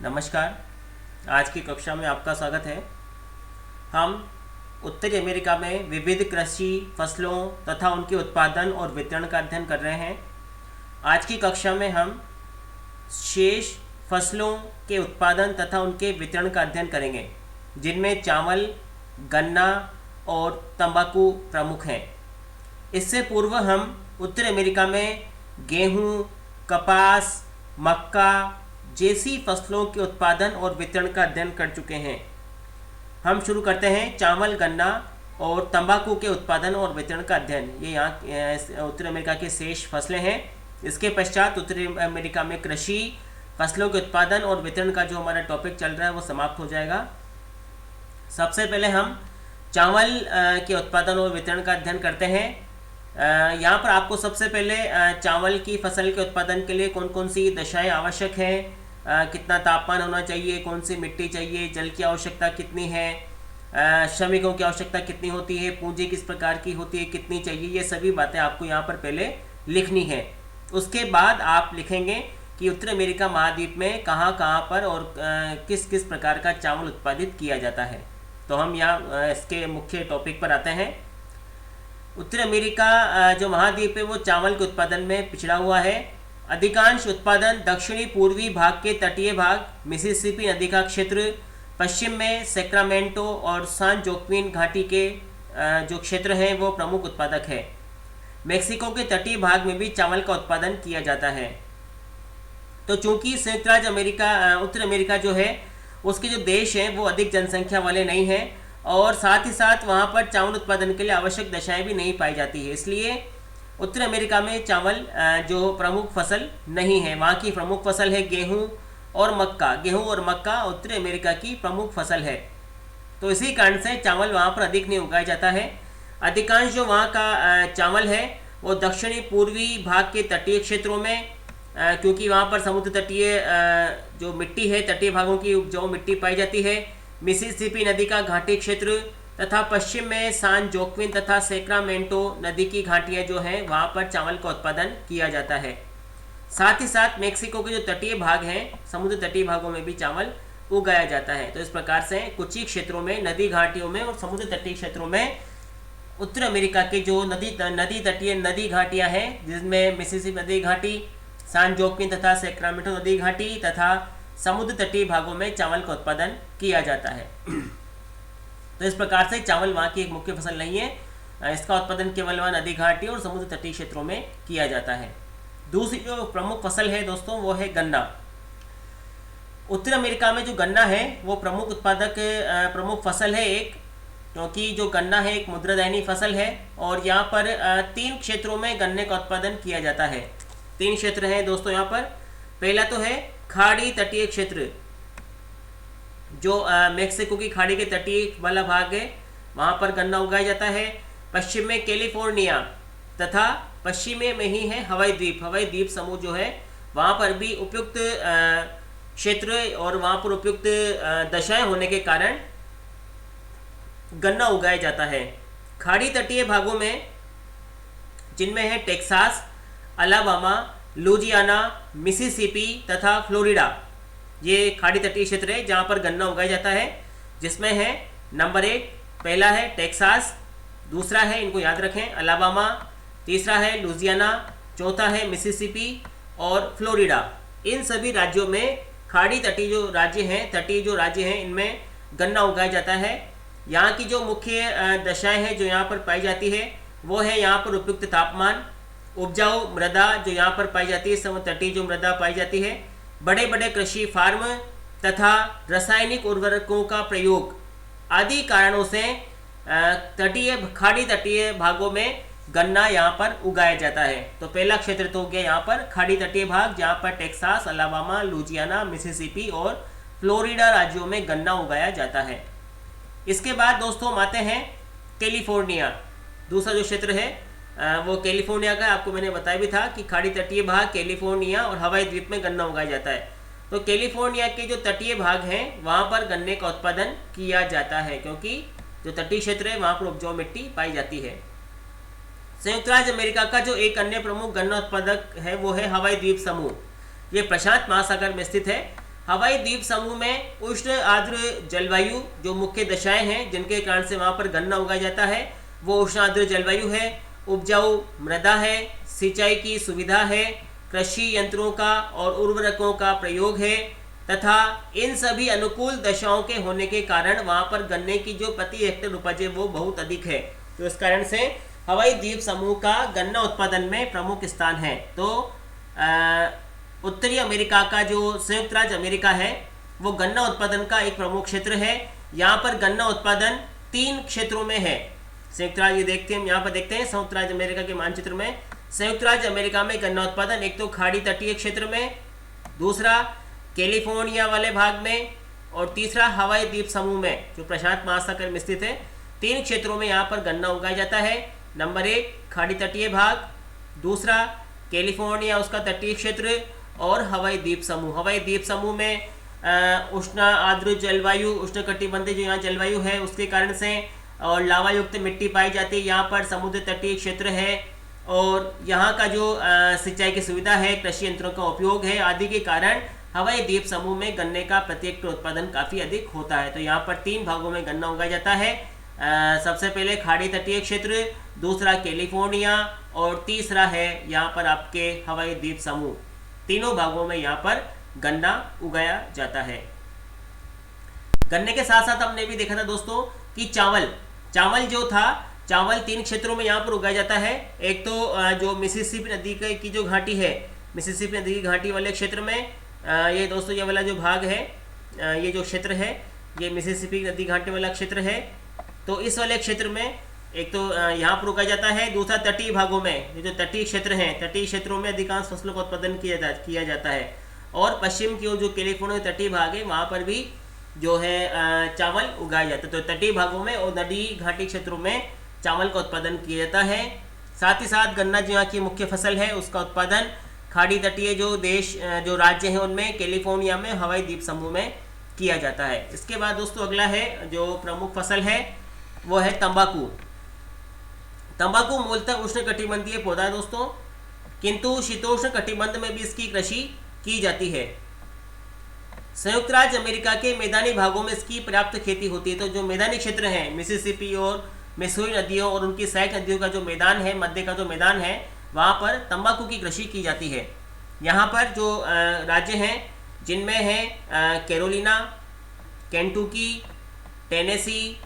नमस्कार। आज की कक्षा में आपका स्वागत है। हम उत्तरी अमेरिका में विविध कृषि फसलों तथा उनके उत्पादन और वितरण का अध्ययन कर रहे हैं। आज की कक्षा में हम शेष फसलों के उत्पादन तथा उनके वितरण का अध्ययन करेंगे, जिनमें चावल, गन्ना और तंबाकू प्रमुख हैं। इससे पूर्व हम उत्तरी अमेरिका में गेहूं, कपास, मक्का जैसी फसलों के उत्पादन और वितरण का अध्ययन कर चुके हैं। हम शुरू करते हैं चावल, गन्ना और तंबाकू के उत्पादन और वितरण का अध्ययन। ये यहाँ उत्तरी अमेरिका के शेष फसलें हैं। इसके पश्चात उत्तरी अमेरिका में कृषि फसलों के उत्पादन और वितरण का जो हमारा टॉपिक चल रहा है वो समाप्त हो जाएगा। सबसे पहले हम चावल के उत्पादन और वितरण का अध्ययन करते हैं। यहाँ पर आपको सबसे पहले चावल की फसल के उत्पादन के लिए कौन कौन सी दशाएं आवश्यक हैं, कितना तापमान होना चाहिए, कौन सी मिट्टी चाहिए, जल की आवश्यकता कितनी है, श्रमिकों की आवश्यकता कितनी होती है, पूंजी किस प्रकार की होती है, कितनी चाहिए, ये सभी बातें आपको यहाँ पर पहले लिखनी है। उसके बाद आप लिखेंगे कि उत्तरी अमेरिका महाद्वीप में कहाँ कहाँ पर और किस किस प्रकार का चावल उत्पादित किया जाता है। तो हम यहाँ इसके मुख्य टॉपिक पर आते हैं। उत्तरी अमेरिका जो महाद्वीप है वो चावल के उत्पादन में पिछड़ा हुआ है। अधिकांश उत्पादन दक्षिणी पूर्वी भाग के तटीय भाग, मिसिसिपी नदी का क्षेत्र, पश्चिम में सैक्रामेंटो और सान जोक्विन घाटी के जो क्षेत्र हैं वो प्रमुख उत्पादक है। मेक्सिको के तटीय भाग में भी चावल का उत्पादन किया जाता है। तो चूंकि संयुक्त राज्य अमेरिका उत्तरी अमेरिका जो है उसके जो देश हैं वो अधिक जनसंख्या वाले नहीं हैं और साथ ही साथ वहाँ पर चावल उत्पादन के लिए आवश्यक दशाएं भी नहीं पाई जाती है। इसलिए उत्तरी अमेरिका में चावल जो प्रमुख फसल नहीं है। वहाँ की प्रमुख फसल है गेहूँ और मक्का। गेहूँ और मक्का उत्तरी अमेरिका की प्रमुख फसल है। तो इसी कारण से चावल वहाँ पर अधिक नहीं उगाया जाता है। अधिकांश जो वहाँ का चावल है वो दक्षिणी पूर्वी भाग के तटीय क्षेत्रों में, क्योंकि वहाँ पर समुद्र तटीय जो मिट्टी है, तटीय भागों की उपजाऊ मिट्टी पाई जाती है, मिसिसिपी नदी का घाटी क्षेत्र तथा पश्चिम में सान जोक्विन तथा सैक्रामेंटो नदी की घाटियाँ जो हैं वहाँ पर चावल का उत्पादन किया जाता है। साथ ही साथ मेक्सिको के जो तटीय भाग हैं, समुद्र तटीय भागों में भी चावल उगाया जाता है। तो इस प्रकार से कुछ ही क्षेत्रों में, नदी घाटियों में और समुद्र तटीय क्षेत्रों में उत्तरी अमेरिका के जो नदी घाटियाँ हैं, जिसमें मिसिसिपी नदी घाटी, सान जोक्विन तथा सैक्रामेंटो नदी घाटी तथा समुद्र तटीय भागों में चावल का उत्पादन किया जाता है। तो इस प्रकार से चावल वहाँ की एक मुख्य फसल नहीं है। इसका उत्पादन केवल वहाँ नदी घाटी और समुद्र तटीय क्षेत्रों में किया जाता है। दूसरी जो प्रमुख फसल है दोस्तों वो है गन्ना। उत्तरी अमेरिका में जो गन्ना है वो प्रमुख फसल है एक, क्योंकि जो गन्ना है एक मुद्रादायनी फसल है और यहाँ पर 3 क्षेत्रों में गन्ने का उत्पादन किया जाता है। 3 क्षेत्र हैं दोस्तों यहाँ पर। पहला तो है खाड़ी तटीय क्षेत्र, जो मेक्सिको की खाड़ी के तटीय वाला भाग है, वहाँ पर गन्ना उगाया जाता है। पश्चिम में कैलिफोर्निया तथा पश्चिम में ही है हवाई द्वीप समूह जो है, वहाँ पर भी उपयुक्त क्षेत्र और वहाँ पर उपयुक्त दशाएं होने के कारण गन्ना उगाया जाता है। खाड़ी तटीय भागों में जिनमें है टेक्सास, अलाबामा, लुजियाना, मिसिसिपी तथा फ्लोरिडा, ये खाड़ी तटीय क्षेत्र है जहाँ पर गन्ना उगाया जाता है। जिसमें है नंबर 1 पहला है टेक्सास, दूसरा है, इनको याद रखें, अलाबामा, तीसरा है लुजियाना, चौथा है मिसिसिपी और फ्लोरिडा। इन सभी राज्यों में खाड़ी तटीय जो राज्य हैं इनमें गन्ना उगाया जाता है। यहाँ की जो मुख्य दशाएं हैं जो यहाँ पर पाई जाती है वो है यहाँ पर उपयुक्त तापमान, उपजाऊ मृदा जो यहाँ पर पाई जाती है, समुद्र तटीय जो मृदा पाई जाती है, बड़े बड़े कृषि फार्म तथा रासायनिक उर्वरकों का प्रयोग आदि कारणों से खाड़ी तटीय भागों में गन्ना यहाँ पर उगाया जाता है। तो पहला क्षेत्र तो हो गया यहाँ पर खाड़ी तटीय भाग, जहाँ पर टेक्सास, अलाबामा, लुजियाना, मिसिसिपी और फ्लोरिडा राज्यों में गन्ना उगाया जाता है। इसके बाद दोस्तों हम आते हैं कैलिफोर्निया। दूसरा जो क्षेत्र है वो कैलिफोर्निया का, आपको मैंने बताया भी था कि खाड़ी तटीय भाग, कैलिफोर्निया और हवाई द्वीप में गन्ना उगाया जाता है। तो कैलिफोर्निया के जो तटीय भाग हैं वहाँ पर गन्ने का उत्पादन किया जाता है, क्योंकि जो तटीय क्षेत्र है वहाँ पर उपजाऊ मिट्टी पाई जाती है। संयुक्त राज्य अमेरिका का जो एक अन्य प्रमुख गन्ना उत्पादक है वो है हवाई द्वीप समूह। ये प्रशांत महासागर में स्थित है। हवाई द्वीप समूह में उष्ण आर्द्र जलवायु जो मुख्य दशाएं हैं जिनके कारण से वहाँ पर गन्ना उगाया जाता है वो उष्ण आर्द्र जलवायु है, उपजाऊ मृदा है, सिंचाई की सुविधा है, कृषि यंत्रों का और उर्वरकों का प्रयोग है तथा इन सभी अनुकूल दशाओं के होने के कारण वहाँ पर गन्ने की जो प्रति हेक्टेयर उपज है वो बहुत अधिक है। तो इस कारण से हवाई द्वीप समूह का गन्ना उत्पादन में प्रमुख स्थान है। तो उत्तरी अमेरिका का जो संयुक्त राज्य अमेरिका है वो गन्ना उत्पादन का एक प्रमुख क्षेत्र है। यहाँ पर गन्ना उत्पादन 3 क्षेत्रों में है। संयुक्त राज्य देखते हैं, हम यहाँ पर देखते हैं संयुक्त राज्य अमेरिका के मानचित्र में संयुक्त राज्य अमेरिका में गन्ना उत्पादन एक तो खाड़ी तटीय क्षेत्र में, दूसरा कैलिफोर्निया वाले भाग में और तीसरा हवाई द्वीप समूह में जो प्रशांत महासागर में स्थित है। 3 क्षेत्रों में यहाँ पर गन्ना उगाया जाता है। नंबर 1 खाड़ी तटीय भाग, दूसरा कैलिफोर्निया उसका तटीय क्षेत्र और हवाई द्वीप समूह। हवाई द्वीप समूह में उष्ण आर्द्र जलवायु, उष्ण कटिबंधीय जो यहाँ जलवायु है उसके कारण से और लावा युक्त मिट्टी पाई जाती है। यहाँ पर समुद्र तटीय क्षेत्र है और यहाँ का जो सिंचाई की सुविधा है, कृषि यंत्रों का उपयोग है आदि के कारण हवाई द्वीप समूह में गन्ने का प्रति हेक्टेयर उत्पादन काफ़ी अधिक होता है। तो यहाँ पर 3 भागों में गन्ना उगाया जाता है। सबसे पहले खाड़ी तटीय क्षेत्र, दूसरा कैलिफोर्निया और तीसरा है यहाँ पर आपके हवाई द्वीप समूह। तीनों भागों में यहाँ पर गन्ना उगाया जाता है। गन्ने के साथ साथ हमने भी देखा था दोस्तों कि चावल जो था, चावल 3 क्षेत्रों में यहाँ पर उगाया जाता है। एक तो जो मिसिसिपी नदी की जो घाटी है, मिसिसिपी नदी की घाटी वाले क्षेत्र में ये दोस्तों ये वाला जो भाग है, ये जो क्षेत्र है ये मिसिसिपी नदी घाटी वाला क्षेत्र है। तो इस वाले क्षेत्र में एक तो यहाँ पर उगाया जाता है, दूसरा तटीय भागों में ये जो तटीय क्षेत्र हैं, तटीय क्षेत्रों में अधिकांश फसलों का उत्पादन किया जाता है। और पश्चिम की ओर जो कैलिफोर्निया तटीय भाग है वहाँ पर भी जो है चावल उगाया जाता है। तो तटीय भागों में और नदी घाटी क्षेत्रों में चावल का उत्पादन किया जाता है। साथ ही साथ गन्ना जो यहाँ की मुख्य फसल है उसका उत्पादन खाड़ी तटीय जो राज्य हैं उनमें कैलिफोर्निया में हवाई द्वीप समूह में किया जाता है। इसके बाद दोस्तों अगला है जो प्रमुख फसल है वो है तंबाकू। तंबाकू मूलतः उष्ण कटिबंधीय पौधा है दोस्तों, किंतु शीतोष्ण कटिबंध में भी इसकी कृषि की जाती है। संयुक्त राज्य अमेरिका के मैदानी भागों में इसकी पर्याप्त खेती होती है। तो जो मैदानी क्षेत्र है मिसिसिपी और मिसूरी नदियों और उनकी सहायक नदियों का जो मैदान है, मध्य का जो मैदान है, वहाँ पर तंबाकू की कृषि की जाती है। यहाँ पर जो राज्य हैं जिनमें है Carolina, Kentucky, Tennessee,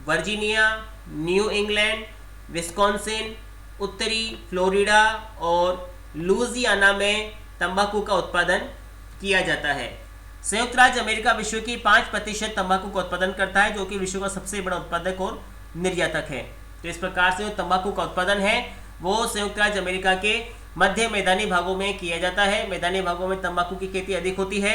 Virginia, new England, Wisconsin, उत्तरी फ्लोरिडा और लुइसियाना में तंबाकू का उत्पादन किया जाता है। संयुक्त राज्य अमेरिका विश्व की 5% तंबाकू का उत्पादन करता है, जो कि विश्व का सबसे बड़ा उत्पादक और निर्यातक है। तो इस प्रकार से जो तंबाकू का उत्पादन है वो संयुक्त राज्य अमेरिका के मध्य मैदानी भागों में किया जाता है। मैदानी भागों में तंबाकू की खेती अधिक होती है,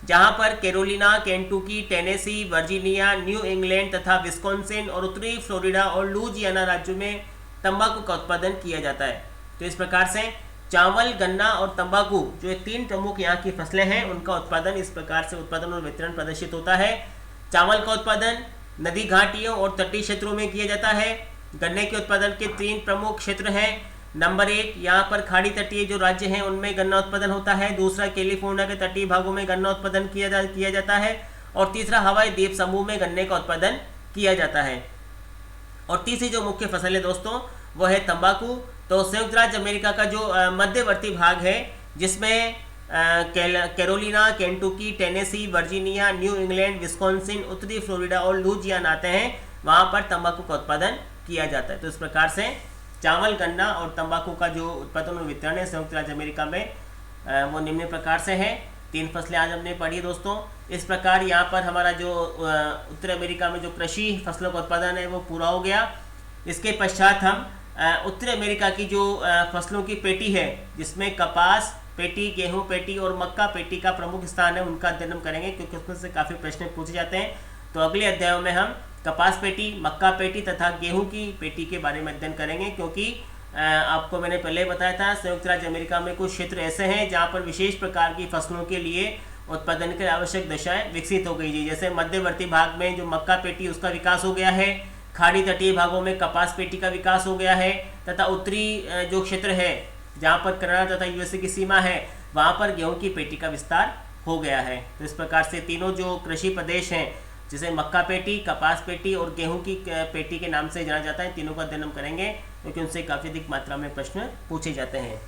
जहां पर Carolina, Kentucky, Tennessee, Virginia, new England तथा विस्कॉन्सिन और उत्तरी फ्लोरिडा और लुइसियाना राज्यों में तंबाकू का उत्पादन किया जाता है। तो इस प्रकार से चावल, गन्ना और तंबाकू जो 3 प्रमुख यहाँ की फसलें हैं उनका उत्पादन इस प्रकार से उत्पादन और वितरण प्रदर्शित होता है। चावल का उत्पादन नदी घाटियों और तटीय क्षेत्रों में किया जाता है। गन्ने के उत्पादन के 3 प्रमुख क्षेत्र हैं। नंबर 1 यहाँ पर खाड़ी तटीय जो राज्य हैं उनमें गन्ना उत्पादन होता है, दूसरा कैलिफोर्निया के तटीय भागों में गन्ना उत्पादन किया जाता है और तीसरा हवाई द्वीप समूह में गन्ने का उत्पादन किया जाता है। और तीसरी जो मुख्य फसल है दोस्तों वो है तंबाकू। तो संयुक्त राज्य अमेरिका का जो मध्यवर्ती भाग है जिसमें Carolina, Kentucky, Tennessee, Virginia, new England, Wisconsin, उत्तरी फ्लोरिडा और लुइसियाना आते हैं, वहाँ पर तंबाकू का उत्पादन किया जाता है। तो इस प्रकार से चावल, गन्ना और तंबाकू का जो उत्पादन और वितरण है संयुक्त राज्य अमेरिका में वो निम्न प्रकार से है। 3 फसलें आज हमने पढ़ी दोस्तों। इस प्रकार यहाँ पर हमारा जो उत्तर अमेरिका में जो कृषि फसलों का उत्पादन है वो पूरा हो गया। इसके पश्चात हम उत्तर अमेरिका की जो फसलों की पेटी है जिसमें कपास पेटी, गेहूं पेटी और मक्का पेटी का प्रमुख स्थान है उनका अध्ययन करेंगे, क्योंकि उसमें से काफ़ी प्रश्न पूछे जाते हैं। तो अगले अध्यायों में हम कपास पेटी, मक्का पेटी तथा गेहूं की पेटी के बारे में अध्ययन करेंगे, क्योंकि आपको मैंने पहले बताया था संयुक्त राज्य अमेरिका में कुछ क्षेत्र ऐसे हैं जहाँ पर विशेष प्रकार की फसलों के लिए उत्पादन के आवश्यक दशाएं विकसित हो गई है। जैसे मध्यवर्ती भाग में जो मक्का पेटी उसका विकास हो गया है, खाड़ी तटीय भागों में कपास पेटी का विकास हो गया है तथा उत्तरी जो क्षेत्र है जहाँ पर कनाडा तथा यूएसए की सीमा है वहाँ पर गेहूं की पेटी का विस्तार हो गया है। तो इस प्रकार से तीनों जो कृषि प्रदेश हैं, जिसे मक्का पेटी, कपास पेटी और गेहूं की पेटी के नाम से जाना जाता है, तीनों का अध्ययन हम करेंगे क्योंकि उनसे काफ़ी अधिक मात्रा में प्रश्न पूछे जाते हैं।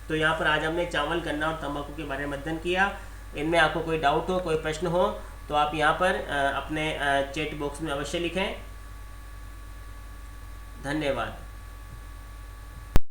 तो यहाँ पर आज हमने चावल, गन्ना और तंबाकू के बारे में अध्ययन किया। इनमें आपको कोई डाउट हो, कोई प्रश्न हो तो आप यहाँ पर अपने चैट बॉक्स में अवश्य लिखें। धन्यवाद।